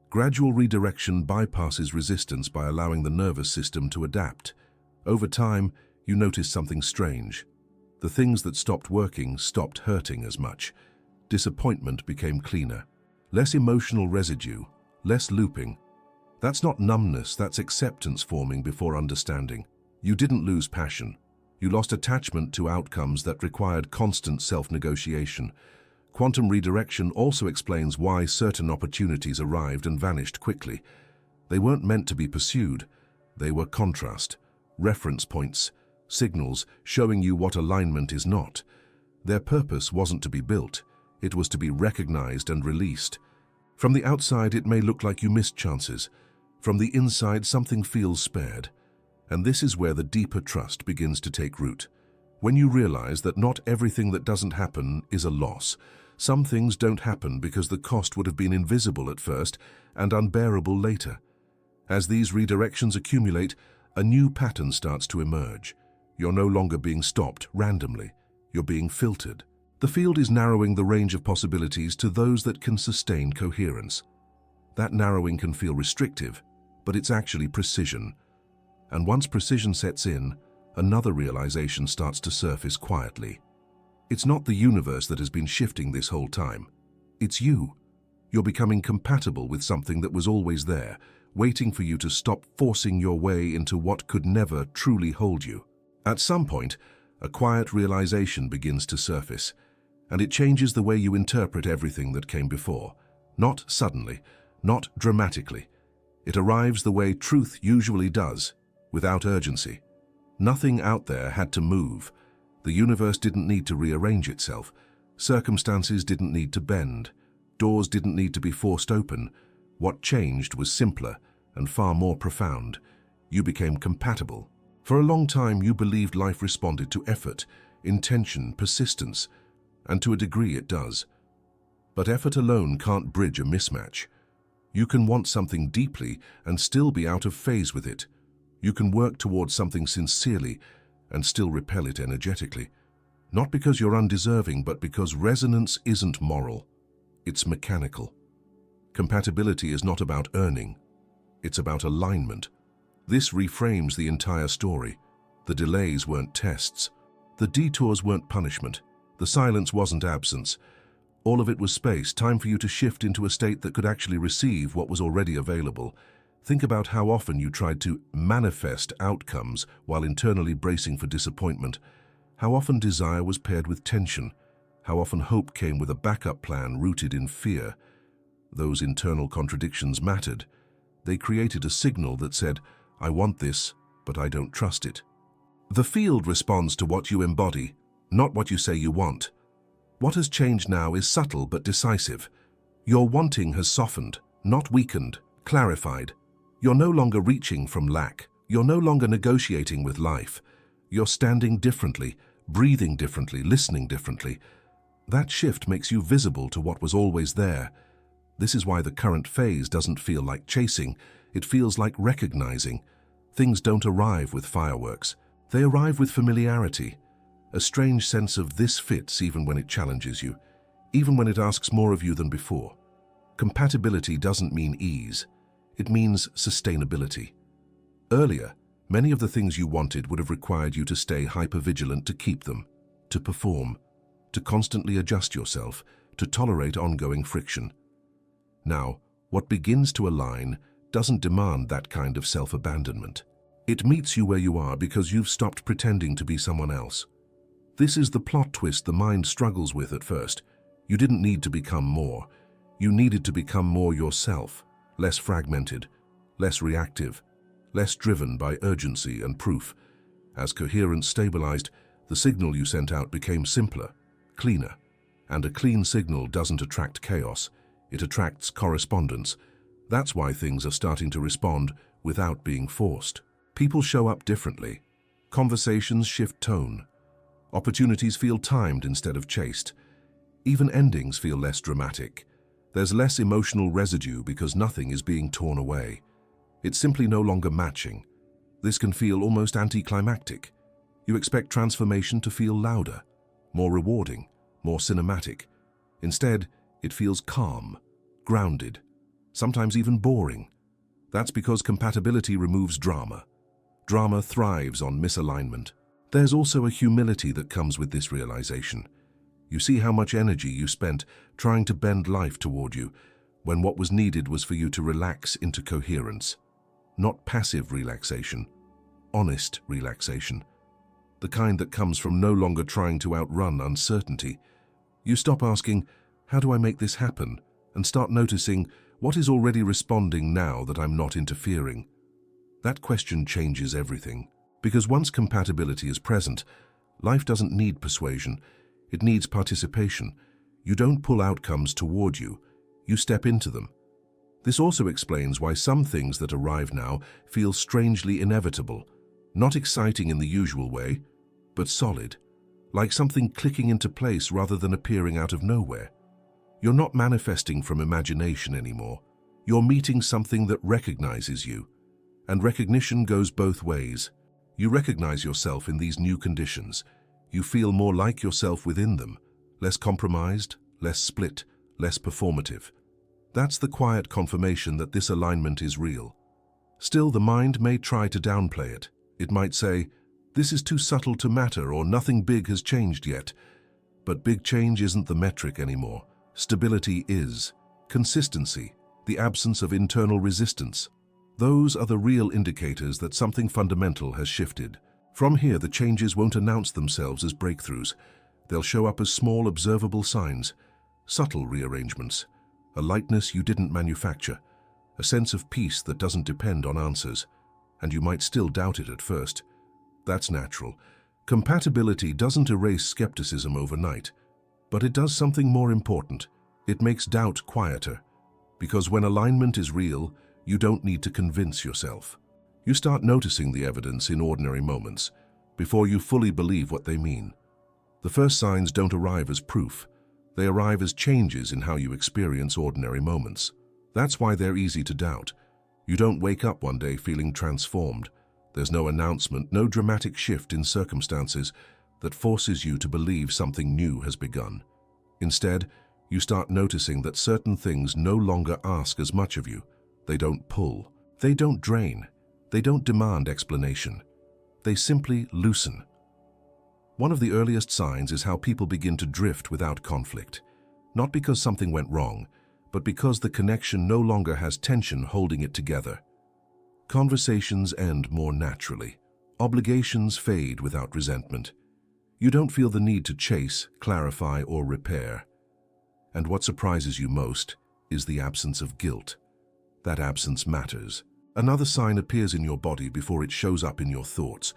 Gradual redirection bypasses resistance by allowing the nervous system to adapt. Over time, you noticed something strange. The things that stopped working stopped hurting as much. Disappointment became cleaner. Less emotional residue, less looping. That's not numbness, that's acceptance forming before understanding. You didn't lose passion. You lost attachment to outcomes that required constant self-negotiation. Quantum redirection also explains why certain opportunities arrived and vanished quickly. They weren't meant to be pursued. They were contrast, reference points, signals showing you what alignment is not. Their purpose wasn't to be built. It was to be recognized and released. From the outside, it may look like you missed chances. From the inside, something feels spared. And this is where the deeper trust begins to take root. When you realize that not everything that doesn't happen is a loss. Some things don't happen because the cost would have been invisible at first and unbearable later. As these redirections accumulate, a new pattern starts to emerge. You're no longer being stopped randomly. You're being filtered. The field is narrowing the range of possibilities to those that can sustain coherence. That narrowing can feel restrictive, but it's actually precision. And once precision sets in, another realization starts to surface quietly. It's not the universe that has been shifting this whole time. It's you. You're becoming compatible with something that was always there, waiting for you to stop forcing your way into what could never truly hold you. At some point, a quiet realization begins to surface, and it changes the way you interpret everything that came before. Not suddenly, not dramatically. It arrives the way truth usually does, without urgency. Nothing out there had to move. The universe didn't need to rearrange itself. Circumstances didn't need to bend. Doors didn't need to be forced open. What changed was simpler and far more profound. You became compatible. For a long time, you believed life responded to effort, intention, persistence, and to a degree it does. But effort alone can't bridge a mismatch. You can want something deeply and still be out of phase with it. You can work towards something sincerely and still repel it energetically. Not because you're undeserving, but because resonance isn't moral. It's mechanical. Compatibility is not about earning. It's about alignment. This reframes the entire story. The delays weren't tests. The detours weren't punishment. The silence wasn't absence. All of it was space, time for you to shift into a state that could actually receive what was already available. Think about how often you tried to manifest outcomes while internally bracing for disappointment. How often desire was paired with tension. How often hope came with a backup plan rooted in fear. Those internal contradictions mattered. They created a signal that said, I want this, but I don't trust it. The field responds to what you embody, not what you say you want. What has changed now is subtle but decisive. Your wanting has softened, not weakened, clarified. You're no longer reaching from lack. You're no longer negotiating with life. You're standing differently, breathing differently, listening differently. That shift makes you visible to what was always there. This is why the current phase doesn't feel like chasing. It feels like recognizing. Things don't arrive with fireworks. They arrive with familiarity. A strange sense of this fits even when it challenges you, even when it asks more of you than before. Compatibility doesn't mean ease. It means sustainability. Earlier, many of the things you wanted would have required you to stay hypervigilant to keep them, to perform, to constantly adjust yourself, to tolerate ongoing friction. Now, what begins to align doesn't demand that kind of self-abandonment. It meets you where you are because you've stopped pretending to be someone else. This is the plot twist the mind struggles with at first. You didn't need to become more. You needed to become more yourself, less fragmented, less reactive, less driven by urgency and proof. As coherence stabilized, the signal you sent out became simpler, cleaner. And a clean signal doesn't attract chaos. It attracts correspondence. That's why things are starting to respond without being forced. People show up differently. Conversations shift tone. Opportunities feel timed instead of chased. Even endings feel less dramatic. There's less emotional residue because nothing is being torn away. It's simply no longer matching. This can feel almost anticlimactic. You expect transformation to feel louder, more rewarding, more cinematic. Instead, it feels calm, grounded, sometimes even boring. That's because compatibility removes drama. Drama thrives on misalignment. There's also a humility that comes with this realization. You see how much energy you spent trying to bend life toward you, when what was needed was for you to relax into coherence. Not passive relaxation, honest relaxation. The kind that comes from no longer trying to outrun uncertainty. You stop asking, how do I make this happen? And start noticing, what is already responding now that I'm not interfering? That question changes everything. Because once compatibility is present, life doesn't need persuasion. It needs participation. You don't pull outcomes toward you. You step into them. This also explains why some things that arrive now feel strangely inevitable. Not exciting in the usual way, but solid. Like something clicking into place rather than appearing out of nowhere. You're not manifesting from imagination anymore. You're meeting something that recognizes you. And recognition goes both ways. You recognize yourself in these new conditions. You feel more like yourself within them, less compromised, less split, less performative. That's the quiet confirmation that this alignment is real. Still, the mind may try to downplay it. It might say, this is too subtle to matter, or nothing big has changed yet. But big change isn't the metric anymore. Stability is. Consistency, the absence of internal resistance. Those are the real indicators that something fundamental has shifted. From here, the changes won't announce themselves as breakthroughs. They'll show up as small, observable signs, subtle rearrangements, a lightness you didn't manufacture, a sense of peace that doesn't depend on answers. And you might still doubt it at first. That's natural. Compatibility doesn't erase skepticism overnight, but it does something more important. It makes doubt quieter, because when alignment is real, you don't need to convince yourself. You start noticing the evidence in ordinary moments, before you fully believe what they mean. The first signs don't arrive as proof. They arrive as changes in how you experience ordinary moments. That's why they're easy to doubt. You don't wake up one day feeling transformed. There's no announcement, no dramatic shift in circumstances that forces you to believe something new has begun. Instead, you start noticing that certain things no longer ask as much of you. They don't pull. They don't drain. They don't demand explanation. They simply loosen. One of the earliest signs is how people begin to drift without conflict. Not because something went wrong, but because the connection no longer has tension holding it together. Conversations end more naturally. Obligations fade without resentment. You don't feel the need to chase, clarify, or repair. And what surprises you most is the absence of guilt. That absence matters. Another sign appears in your body before it shows up in your thoughts.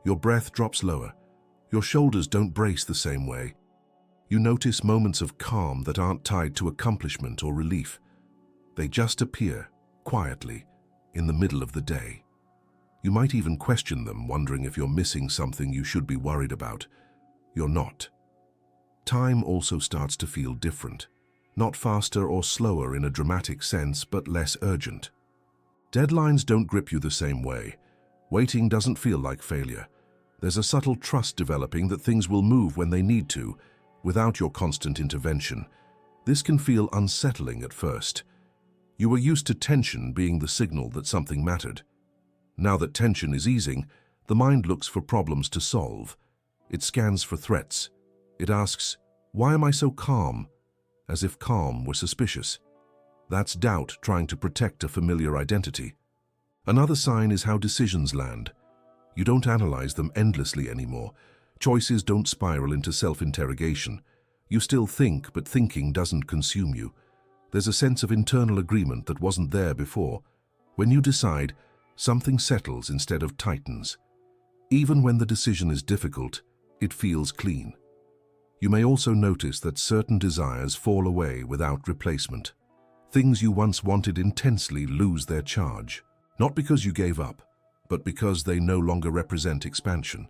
Your breath drops lower. Your shoulders don't brace the same way. You notice moments of calm that aren't tied to accomplishment or relief. They just appear, quietly, in the middle of the day. You might even question them, wondering if you're missing something you should be worried about. You're not. Time also starts to feel different. Not faster or slower in a dramatic sense, but less urgent. Deadlines don't grip you the same way. Waiting doesn't feel like failure. There's a subtle trust developing that things will move when they need to, without your constant intervention. This can feel unsettling at first. You were used to tension being the signal that something mattered. Now that tension is easing, the mind looks for problems to solve. It scans for threats. It asks, "Why am I so calm?" As if calm were suspicious. That's doubt trying to protect a familiar identity. Another sign is how decisions land. You don't analyze them endlessly anymore. Choices don't spiral into self-interrogation. You still think, but thinking doesn't consume you. There's a sense of internal agreement that wasn't there before. When you decide, something settles instead of tightens. Even when the decision is difficult, it feels clean. You may also notice that certain desires fall away without replacement. Things you once wanted intensely lose their charge, not because you gave up, but because they no longer represent expansion.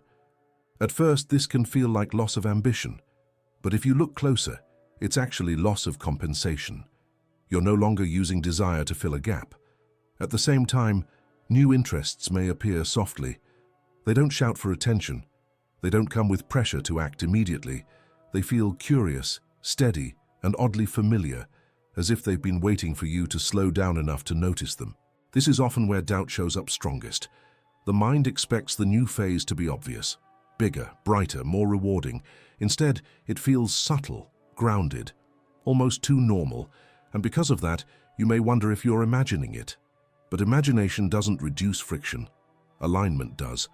At first, this can feel like loss of ambition, but if you look closer, it's actually loss of compensation. You're no longer using desire to fill a gap. At the same time, new interests may appear softly. They don't shout for attention. They don't come with pressure to act immediately. They feel curious, steady, and oddly familiar, as if they've been waiting for you to slow down enough to notice them. This is often where doubt shows up strongest. The mind expects the new phase to be obvious, bigger, brighter, more rewarding. Instead, it feels subtle, grounded, almost too normal, and because of that, you may wonder if you're imagining it. But imagination doesn't reduce friction. Alignment does.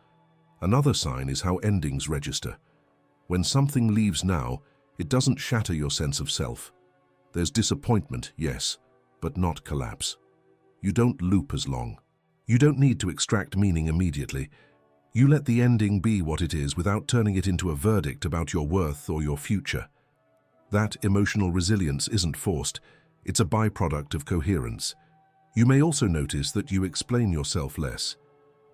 Another sign is how endings register. When something leaves now, it doesn't shatter your sense of self. There's disappointment, yes, but not collapse. You don't loop as long. You don't need to extract meaning immediately. You let the ending be what it is without turning it into a verdict about your worth or your future. That emotional resilience isn't forced. It's a byproduct of coherence. You may also notice that you explain yourself less.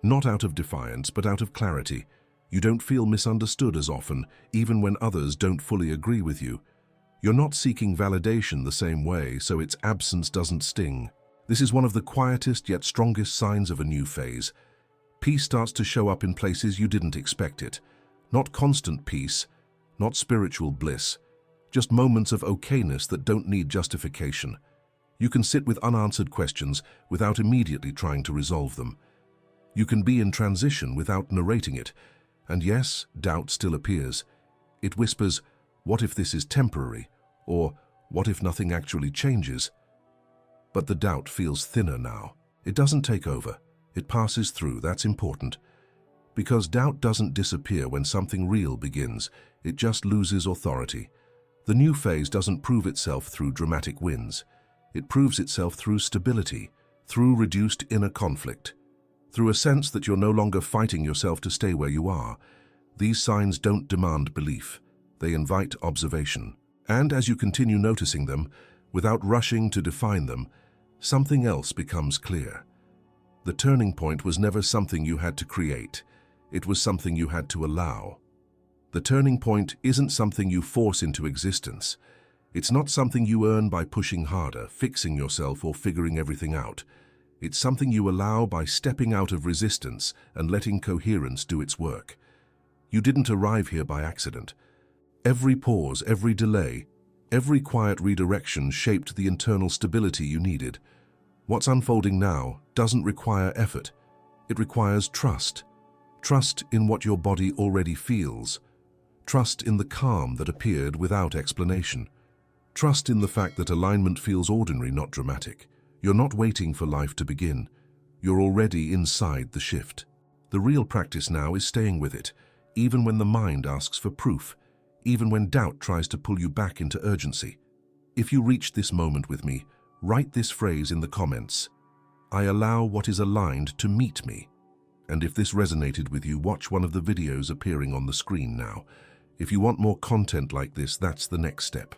Not out of defiance, but out of clarity. You don't feel misunderstood as often, even when others don't fully agree with you. You're not seeking validation the same way, so its absence doesn't sting. This is one of the quietest yet strongest signs of a new phase. Peace starts to show up in places you didn't expect it. Not constant peace, not spiritual bliss, just moments of okayness that don't need justification. You can sit with unanswered questions without immediately trying to resolve them. You can be in transition without narrating it. And yes, doubt still appears. It whispers, "What if this is temporary?" Or, "What if nothing actually changes?" But the doubt feels thinner now. It doesn't take over. It passes through. That's important. Because doubt doesn't disappear when something real begins. It just loses authority. The new phase doesn't prove itself through dramatic wins. It proves itself through stability, through reduced inner conflict, through a sense that you're no longer fighting yourself to stay where you are. These signs don't demand belief. They invite observation. And as you continue noticing them, without rushing to define them, something else becomes clear. The turning point was never something you had to create. It was something you had to allow. The turning point isn't something you force into existence. It's not something you earn by pushing harder, fixing yourself, or figuring everything out. It's something you allow by stepping out of resistance and letting coherence do its work. You didn't arrive here by accident. Every pause, every delay, every quiet redirection shaped the internal stability you needed. What's unfolding now doesn't require effort. It requires trust. Trust in what your body already feels. Trust in the calm that appeared without explanation. Trust in the fact that alignment feels ordinary, not dramatic. You're not waiting for life to begin. You're already inside the shift. The real practice now is staying with it, even when the mind asks for proof, even when doubt tries to pull you back into urgency. If you reached this moment with me, write this phrase in the comments. I allow what is aligned to meet me. And if this resonated with you, watch one of the videos appearing on the screen now. If you want more content like this, that's the next step.